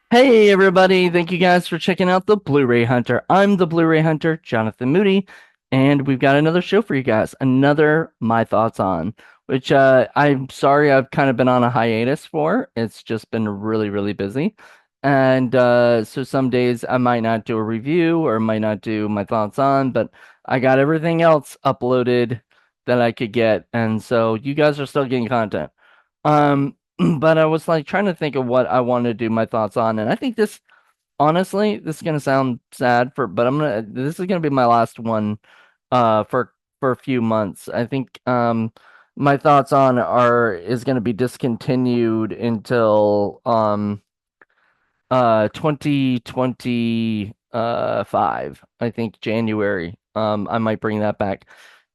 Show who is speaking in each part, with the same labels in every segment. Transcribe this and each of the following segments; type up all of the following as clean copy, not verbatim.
Speaker 1: Hey everybody, thank you guys for checking out the Blu Ray Hunter. I'm the Blu Ray Hunter, Jonathan Moody, and we've got another show for you guys. Another My Thoughts On, which I'm sorry I've kind of been on a hiatus for. It's just been really, really busy. And so some days I might not do a review or might not do my thoughts on, but I got everything else uploaded that I could get. And so you guys are still getting content. Um, but I was like trying to think of what I want to do my thoughts on, and I think this, honestly, this is gonna sound sad but this is gonna be my last one, for a few months. I think my thoughts on are is gonna be discontinued until 2025. I think January. I might bring that back.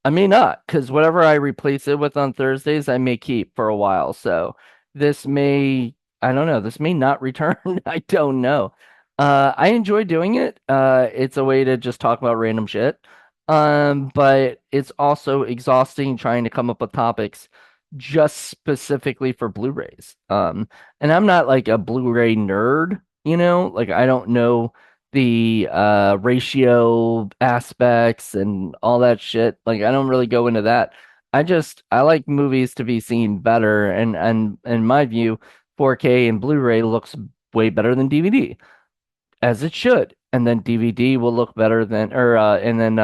Speaker 1: I may not, because whatever I replace it with on Thursdays, I may keep for a while. So this may, I don't know, this may not return. I don't know. I enjoy doing it. It's a way to just talk about random shit. But it's also exhausting trying to come up with topics just specifically for Blu-rays. And I'm not like a Blu-ray nerd, like I don't know the ratio aspects and all that shit. Like I don't really go into that. I like movies to be seen better, and in my view, 4K and Blu-ray looks way better than DVD, as it should. And then DVD will look better than or and then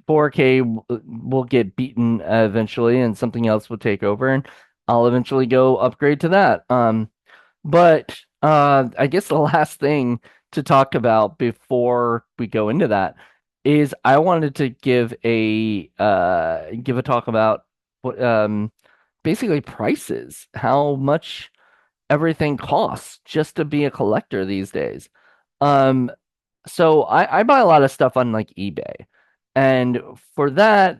Speaker 1: 4K will get beaten eventually and something else will take over, and I'll eventually go upgrade to that. But I guess the last thing to talk about before we go into that is I wanted to give a talk about what basically prices, how much everything costs just to be a collector these days. Um, so I buy a lot of stuff on like eBay, and for that,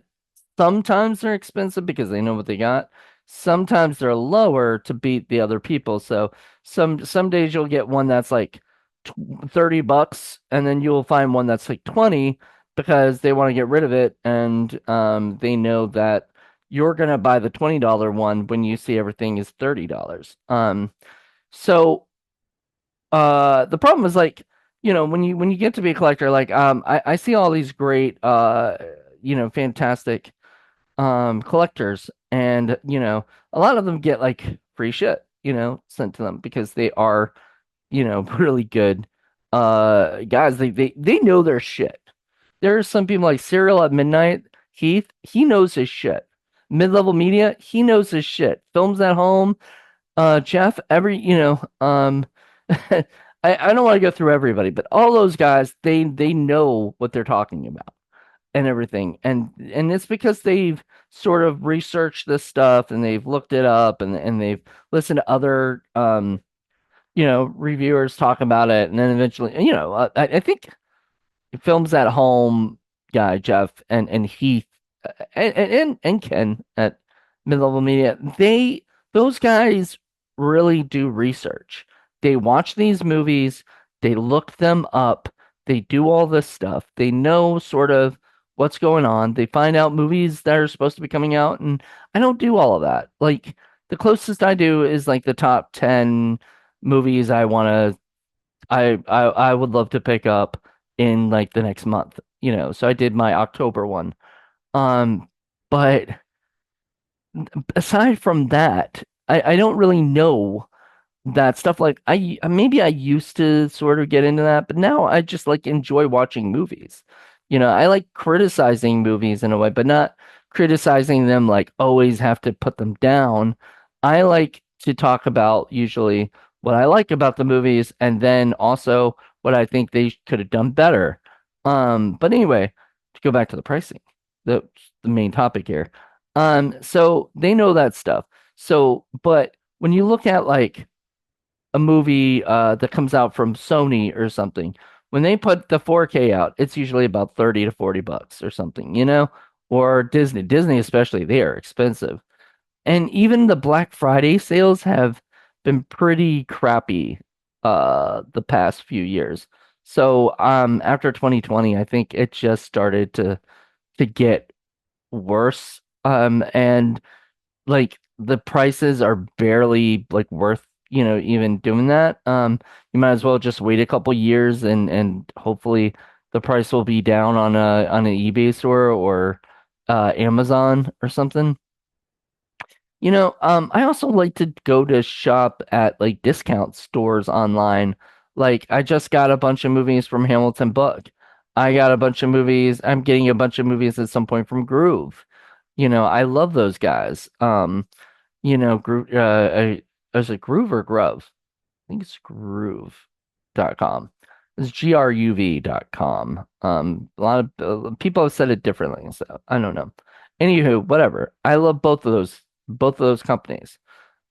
Speaker 1: sometimes they're expensive because they know what they got. Sometimes they're lower to beat the other people. So some days you'll get one that's like $30, and then you'll find one that's like 20 because they want to get rid of it, and they know that you're gonna buy the $20 one when you see everything is $30. So the problem is like, when you get to be a collector, like I see all these great fantastic collectors, and a lot of them get like free shit, sent to them because they are, really good guys. They know their shit. There are some people like Serial at Midnight. He knows his shit. Mid-level media, he knows his shit. Films at home, Jeff, I don't want to go through everybody, but all those guys, they know what they're talking about and everything. And it's because they've sort of researched this stuff and they've looked it up, and they've listened to other reviewers talk about it, and then eventually, I think Films at Home guy Jeff and Heath, and Ken at Mid-Level Media, those guys really do research. They watch these movies, they look them up, they do all this stuff. They know sort of what's going on. They find out movies that are supposed to be coming out, and I don't do all of that. Like the closest I do is like the top 10 movies I would love to pick up in like the next month, So I did my October one. But aside from that, I don't really know that stuff. Like maybe I used to sort of get into that, but now I just like enjoy watching movies. I like criticizing movies in a way, but not criticizing them like always have to put them down. I like to talk about usually what I like about the movies, and then also what I think they could have done better. But anyway, to go back to the pricing, the main topic here. So they know that stuff. So, but when you look at like a movie that comes out from Sony or something, when they put the 4K out, it's usually about 30 to $40 or something, Or Disney. Disney especially, they are expensive. And even the Black Friday sales have been pretty crappy the past few years. So after 2020, I think it just started to get worse. And like the prices are barely like worth even doing that. You might as well just wait a couple years and hopefully the price will be down on an eBay store or Amazon or something. I also like to go to shop at like discount stores online. Like I just got a bunch of movies from Hamilton Book. I got a bunch of movies. I'm getting a bunch of movies at some point from Groove. I love those guys. Groove is it Groove or Grove? I think it's groove.com. It's gruv.com. A lot of people have said it differently, so I don't know. Anywho, whatever. I love both of those companies.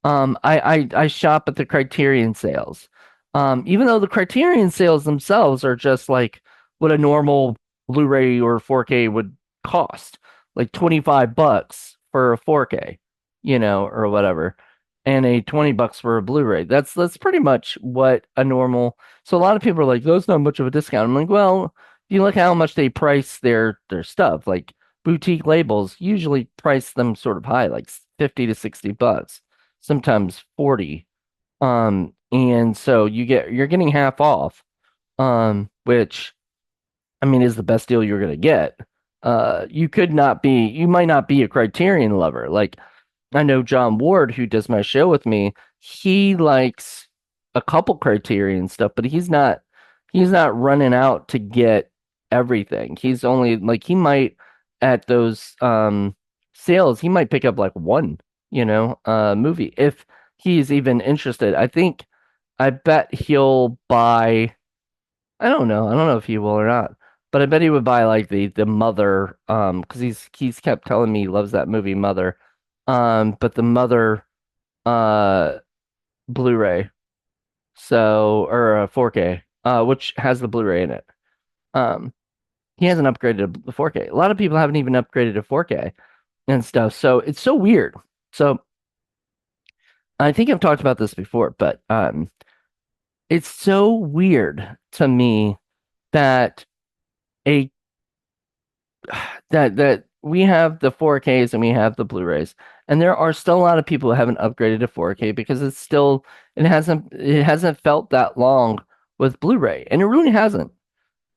Speaker 1: I shop at the Criterion sales. Even though the Criterion sales themselves are just like what a normal Blu-ray or 4K would cost, like $25 for a 4K, or whatever, and a $20 for a Blu-ray. That's pretty much what a normal. So a lot of people are like, "That's not much of a discount." I'm like, well, if you look how much they price their stuff, like boutique labels usually price them sort of high, like 50 to $60, sometimes 40. And so you're getting half off, which I mean is the best deal you're gonna get. You might not be a Criterion lover. Like I know John Ward, who does my show with me, he likes a couple Criterion stuff, but he's not running out to get everything. He's only like he might at those sales, he might pick up like one, movie if he's even interested. I bet he'll buy. I don't know if he will or not, but I bet he would buy like the Mother, because he's kept telling me he loves that movie Mother, but the Mother uh Blu-ray, so or 4K, which has the Blu-ray in it. Um, he hasn't upgraded to the 4K. A lot of people haven't even upgraded to 4K and stuff, so it's so weird. So I think I've talked about this before, but it's so weird to me that a that we have the 4Ks and we have the Blu-rays, and there are still a lot of people who haven't upgraded to 4K because it hasn't felt that long with Blu-ray, and it really hasn't.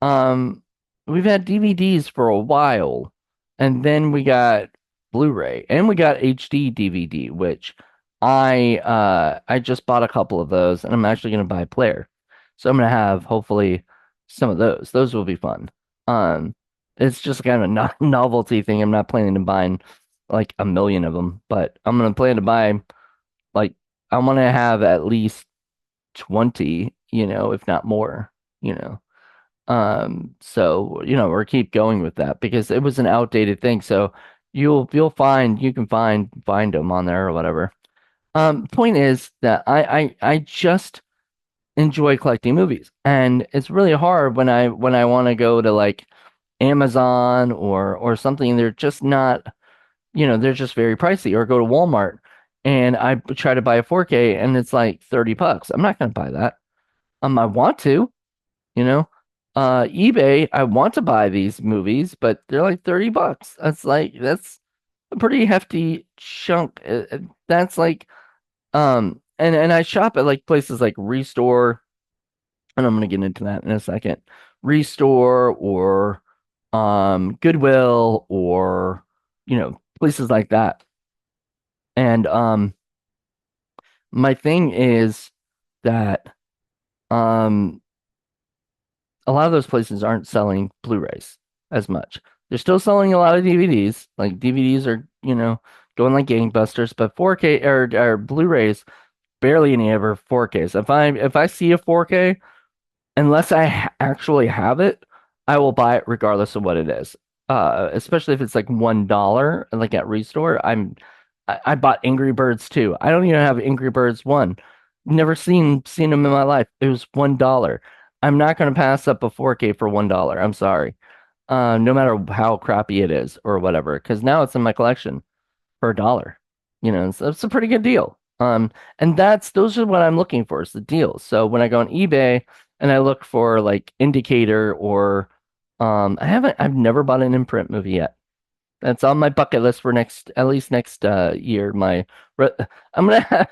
Speaker 1: Um, we've had DVDs for a while, and then we got Blu-ray, and we got HD DVD, which I just bought a couple of those, and I'm actually gonna buy a player, so I'm gonna have hopefully some of those. Those will be fun. Um, it's just kind of a no novelty thing. I'm not planning to buy like a million of them, but I'm gonna plan to buy like I want to have at least 20, if not more, you know. So, we're keep going with that because it was an outdated thing. So you can find them on there or whatever. Point is that I just enjoy collecting movies, and it's really hard when I want to go to like Amazon or something. They're just very pricey. Or go to Walmart and I try to buy a 4K and it's like $30. I'm not going to buy that. I want to, you know. eBay, I want to buy these movies, but they're like $30. That's a pretty hefty chunk. That's like and I shop at like places like Restore, and I'm gonna get into that in a second. Restore or Goodwill or places like that. And my thing is that um a lot of those places aren't selling Blu-rays as much. They're still selling a lot of DVDs. Like DVDs are, going like gangbusters, but 4K or Blu-rays barely any ever 4Ks. If I see a 4K, unless I actually have it, I will buy it regardless of what it is. Especially if it's like $1, like at Restore. I bought Angry Birds 2. I don't even have Angry Birds 1. Never seen them in my life. It was $1. I'm not going to pass up a 4K for $1. I'm sorry. No matter how crappy it is or whatever, because now it's in my collection for $1. It's a pretty good deal. And those are what I'm looking for is the deals. So when I go on eBay and I look for like Indicator or I've never bought an imprint movie yet. That's on my bucket list for next, at least next year. Re- I'm gonna,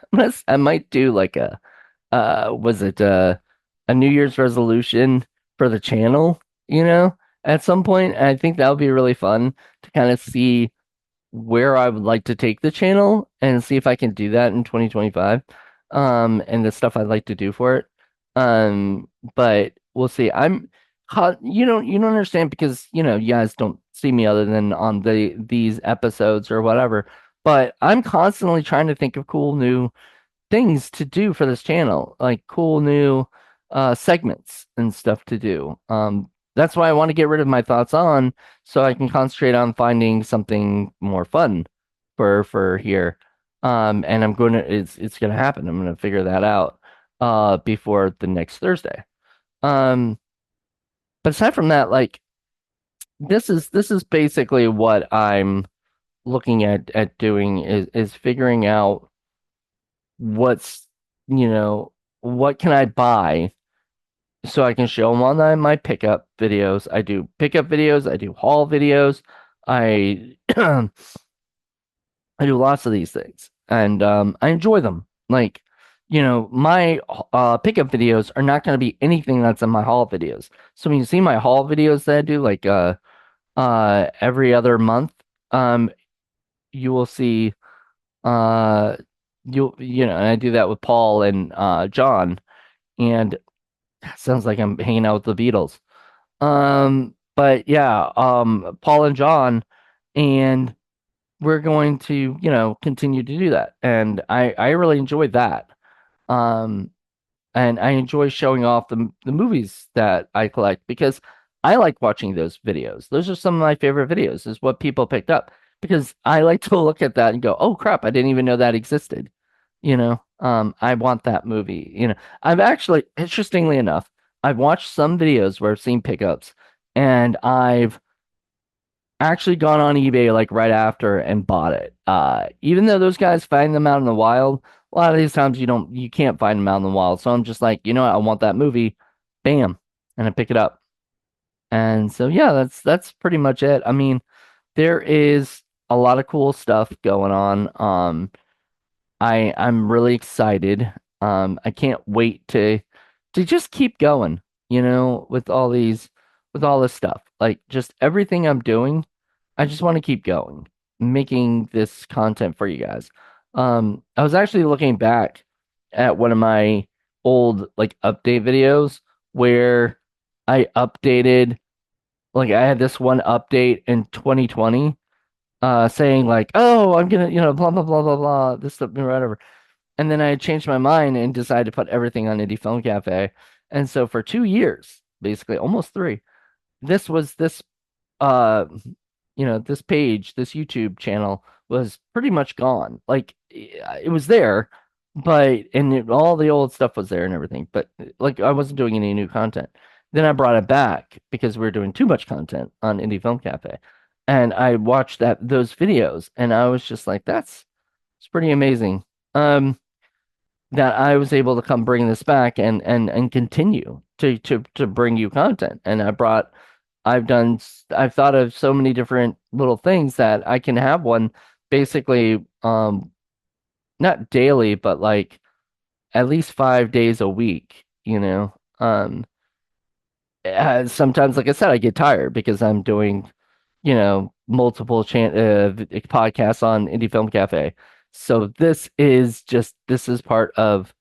Speaker 1: I might do like was it a New Year's resolution for the channel, at some point. And I think that would be really fun to kind of see where I would like to take the channel and see if I can do that in 2025. And the stuff I'd like to do for it. But we'll see. You don't understand because, you guys don't see me other than on these episodes or whatever. But I'm constantly trying to think of cool new things to do for this channel, like cool new segments and stuff to do. That's why I want to get rid of my thoughts on so I can concentrate on finding something more fun for here. And it's gonna happen. I'm gonna figure that out before the next Thursday. Um, but aside from that, like this is basically what I'm looking at doing is figuring out what's you know what can I buy so I can show them on my pickup videos. I do pickup videos, I do haul videos, I I do lots of these things, and I enjoy them. Like, my pickup videos are not going to be anything that's in my haul videos. So when you see my haul videos that I do, like every other month, um, you will see and I do that with Paul and John, and it sounds like I'm hanging out with the Beatles. But yeah, Paul and John, and we're going to, continue to do that. And I really enjoy that. Um, and I enjoy showing off the movies that I collect because I like watching those videos. Those are some of my favorite videos, is what people picked up because I like to look at that and go, "Oh crap, I didn't even know that existed." I want that movie. I've actually, interestingly enough, I've watched some videos where I've seen pickups, and I've actually gone on eBay like right after and bought it. Even though those guys find them out in the wild, a lot of these times you can't find them out in the wild. So I'm just like, you know what, I want that movie, bam, and I pick it up. And so yeah, that's pretty much it. I mean, there is a lot of cool stuff going on. I'm really excited. I can't wait to just keep going, with all this stuff. Like just everything I'm doing, I just want to keep going, making this content for you guys. I was actually looking back at one of my old like update videos where I updated, like I had this one update in 2020 saying like, "Oh, I'm gonna, blah blah blah blah blah, this stuff, whatever." And then I changed my mind and decided to put everything on Indie Film Cafe. And so for 2 years, basically almost three, this was this uh this page, this YouTube channel was pretty much gone. Like it was there, but all the old stuff was there and everything, but like I wasn't doing any new content. Then I brought it back because we were doing too much content on Indie Film Cafe. And I watched those videos and I was just like, it's pretty amazing. That I was able to come bring this back and continue to bring you content. And I've thought of so many different little things that I can have one basically not daily, but like at least 5 days a week, sometimes, like I said, I get tired because I'm doing, multiple podcasts on Indie Film Cafe. So this is part of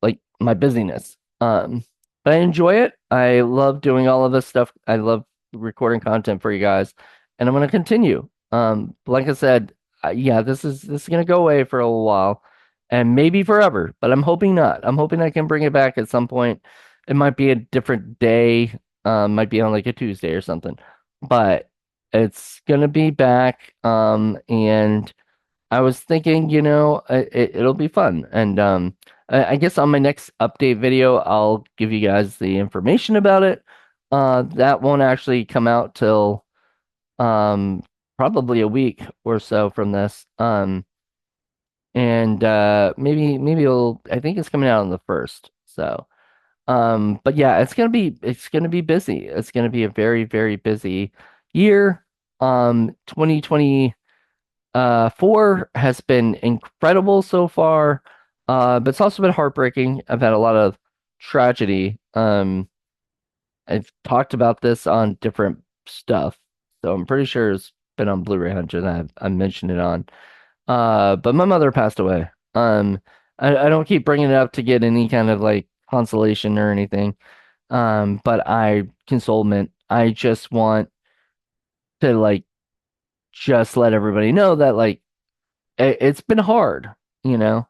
Speaker 1: like my busyness. But I enjoy it. I love doing all of this stuff. I love recording content for you guys, and I'm going to continue. Like I said, yeah, this is going to go away for a little while, and maybe forever. But I'm hoping not. I'm hoping I can bring it back at some point. It might be a different day. Might be on like a Tuesday or something, but it's gonna be back. And I was thinking, it'll be fun. And I guess on my next update video, I'll give you guys the information about it. That won't actually come out till um probably a week or so from this. And maybe it'll I think it's coming out on the first. So but yeah, it's gonna be busy. It's gonna be a very, very busy year. 2024 has been incredible so far, but it's also been heartbreaking. I've had a lot of tragedy. I've talked about this on different stuff, so I'm pretty sure it's been on Blu Ray Hunter that I've mentioned it on. But my mother passed away. I don't keep bringing it up to get any kind of like consolation or anything. But consolement. I just want to like just let everybody know that like it's been hard, you know.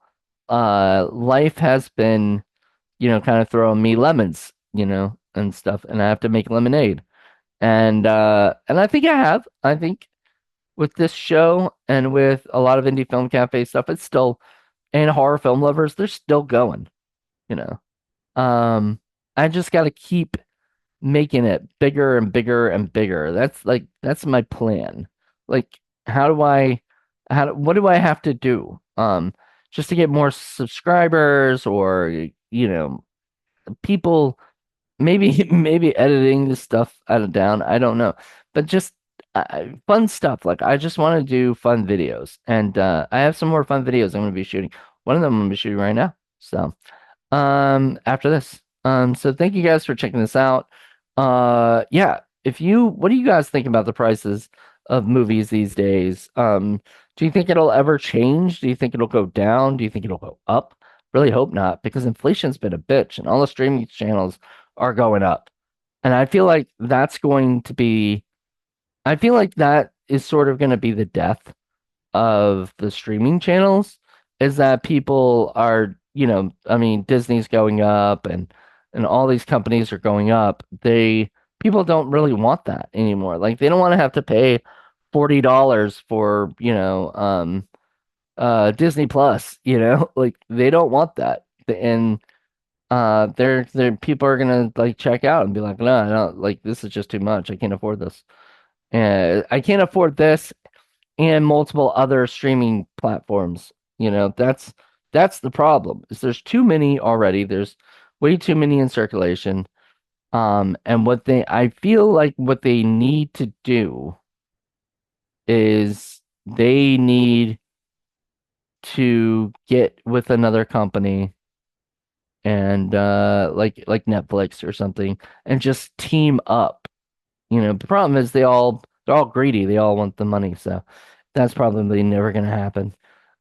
Speaker 1: Life has been, kind of throwing me lemons, and stuff, and I have to make lemonade. And I think I have. I think with this show and with a lot of indie film cafe stuff, it's still and horror film lovers, they're still going, you know. I just got to keep making it bigger and bigger and bigger. That's my plan. Like, how do I, what do I have to do? Just to get more subscribers or, people, maybe maybe editing this stuff out of down. I don't know, but just fun stuff. Like I just want to do fun videos, and I have some more fun videos I'm going to be shooting. One of them I'm going to be shooting right now. So. After this. So thank you guys for checking this out. Yeah, what do you guys think about the prices of movies these days? Do you think it'll ever change? Do you think it'll go down? Do you think it'll go up? Really hope not, because inflation's been a bitch and all the streaming channels are going up. And I feel like that is sort of going to be the death of the streaming channels is that people are, I mean, Disney's going up and all these companies are going up. People don't really want that anymore. Like they don't want to have to pay $40 for, Disney Plus, like they don't want that. And they're people are gonna like check out and be like, no, I don't like this is just too much. I can't afford this. And I can't afford this and multiple other streaming platforms. That's the problem. Is there's too many already. There's way too many in circulation. And I feel like what they need to do is they need to get with another company and like Netflix or something and just team up. The problem is they're all greedy. They all want the money, so that's probably never gonna happen.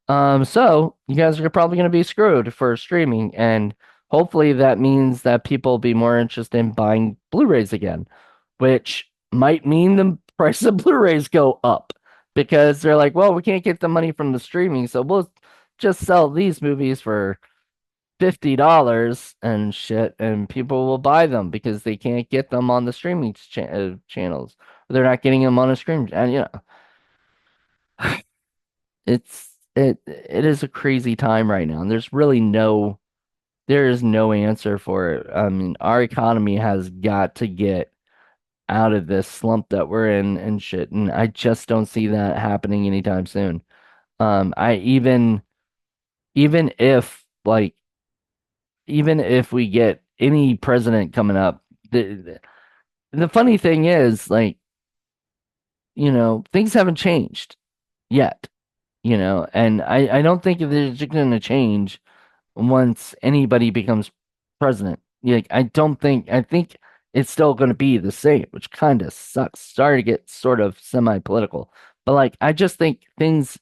Speaker 1: So you guys are probably going to be screwed for streaming, and hopefully that means that people will be more interested in buying Blu-rays again, which might mean the price of Blu-rays go up because they're like, well, we can't get the money from the streaming, so we'll just sell these movies for $50 and shit, and people will buy them because they can't get them on the streaming channels. They're not getting them on a stream, and it is a crazy time right now, and there is no answer for it. I mean, our economy has got to get out of this slump that we're in and shit, and I just don't see that happening anytime soon. I even if like even if we get any president coming up, the funny thing is like, things haven't changed yet, and I don't think they're going to change once anybody becomes president. Like, I think it's still going to be the same, which kind of sucks. Sorry to get sort of semi-political, but like, I just think things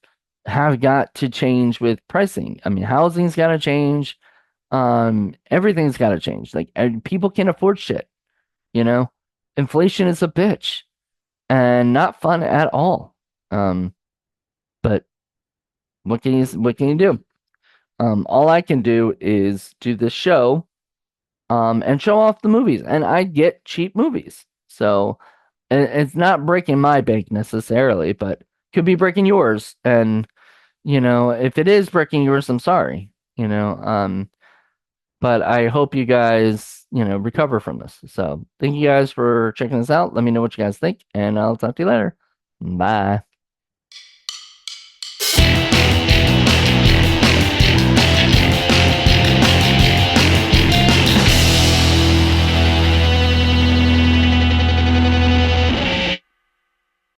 Speaker 1: have got to change with pricing. I mean, housing's got to change. Everything's got to change. Like, and people can't afford shit, you know? Inflation is a bitch and not fun at all. But what can you do? All I can do is do this show, and show off the movies, and I get cheap movies. So it's not breaking my bank necessarily, but could be breaking yours. And if it is breaking yours, I'm sorry. But I hope you guys, recover from this. So thank you guys for checking this out. Let me know what you guys think, and I'll talk to you later. Bye.